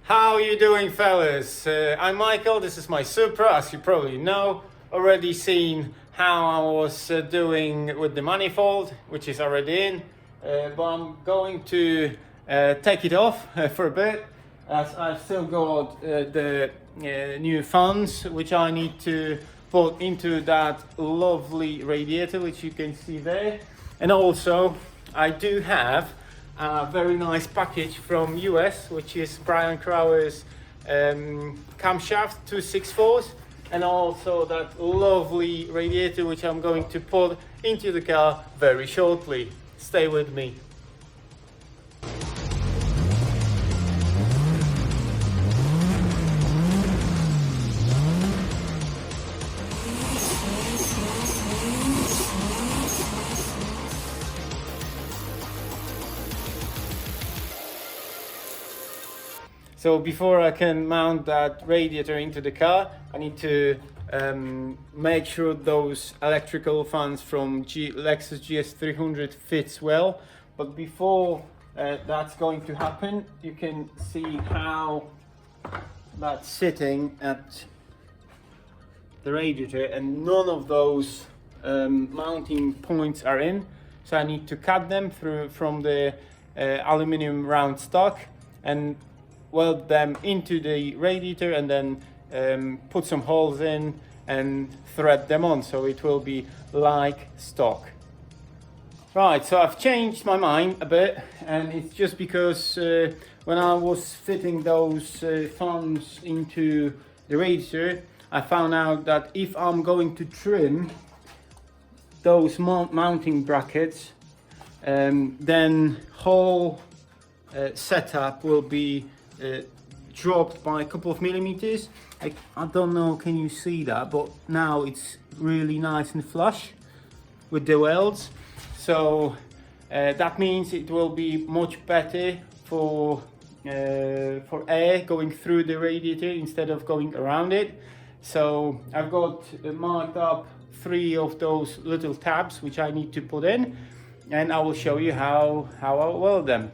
How you doing, fellas? I'm Michael, this is my Supra, as you probably know. Already seen how I was doing with the manifold, which is already in. But I'm going to take it off for a bit, as I've still got the new fans, which I need to put into that lovely radiator, which you can see there. And also, I do have a very nice package from US, which is Brian Crower's camshaft 264s, and also that lovely radiator which I'm going to put into the car very shortly. Stay with me. So before I can mount that radiator into the car, I need to make sure those electrical fans from Lexus GS300 fits well. But before that's going to happen, you can see how that's sitting at the radiator, and none of those mounting points are in. So I need to cut them through from the aluminum round stock and weld them into the radiator, and then put some holes in and thread them on so it will be like stock. Right, so I've changed my mind a bit, and it's just because when I was fitting those fans into the radiator, I found out that if I'm going to trim those mounting brackets, then whole setup will be dropped by a couple of millimeters. I don't know, can you see that, but now it's really nice and flush with the welds. So that means it will be much better for air going through the radiator instead of going around it. So I've got marked up 3 of those little tabs which I need to put in, and I will show you how I weld them.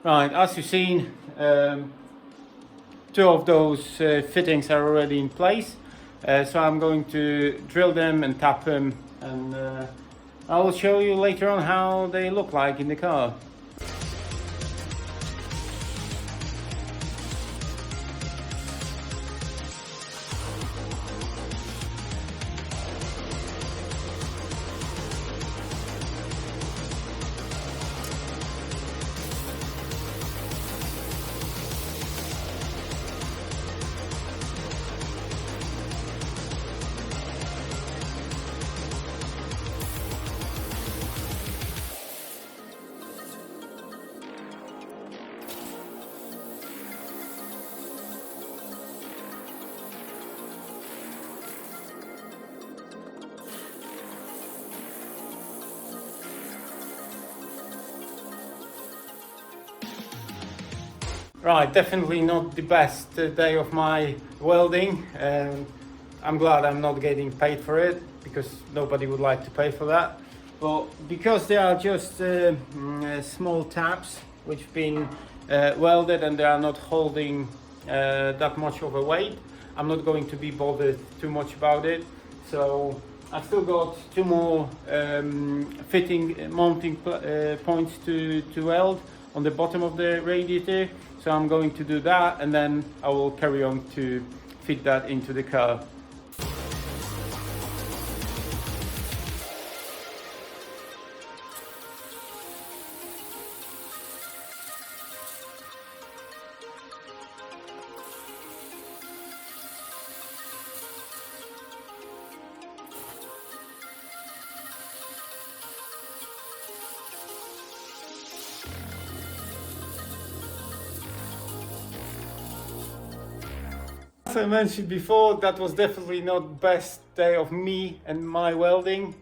Right, as you've seen, 2 of those fittings are already in place, so I'm going to drill them and tap them, and I will show you later on how they look like in the car. Right, definitely not the best day of my welding. I'm glad I'm not getting paid for it, because nobody would like to pay for that. But because they are just small tabs which have been welded and they are not holding that much of a weight, I'm not going to be bothered too much about it. So I've still got 2 more mounting points to weld on the bottom of the radiator. So I'm going to do that, and then I will carry on to fit that into the car. As I mentioned before, that was definitely not best day of me and my welding,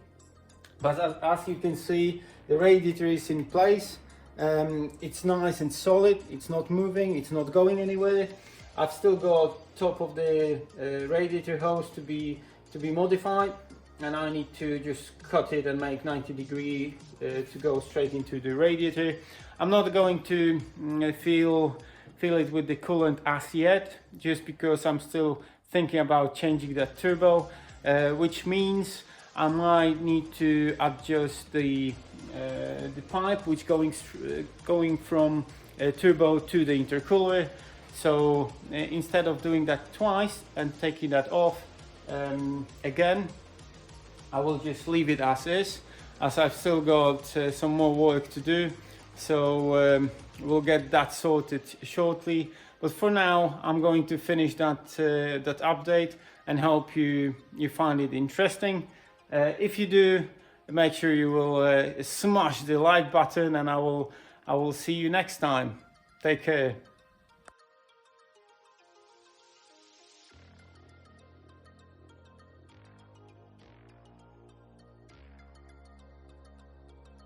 but as you can see, the radiator is in place. It's nice and solid, it's not moving, it's not going anywhere. I've still got top of the radiator hose to be modified, and I need to just cut it and make 90 degree to go straight into the radiator. I'm not going to fill it with the coolant as yet, just because I'm still thinking about changing that turbo, which means I might need to adjust the pipe which going from turbo to the intercooler. So instead of doing that twice and taking that off again, I will just leave it as is, as I've still got some more work to do. So we'll get that sorted shortly, but for now I'm going to finish that update and hope you find it interesting. If you do, make sure you will smash the like button, and I will see you next time. Take care.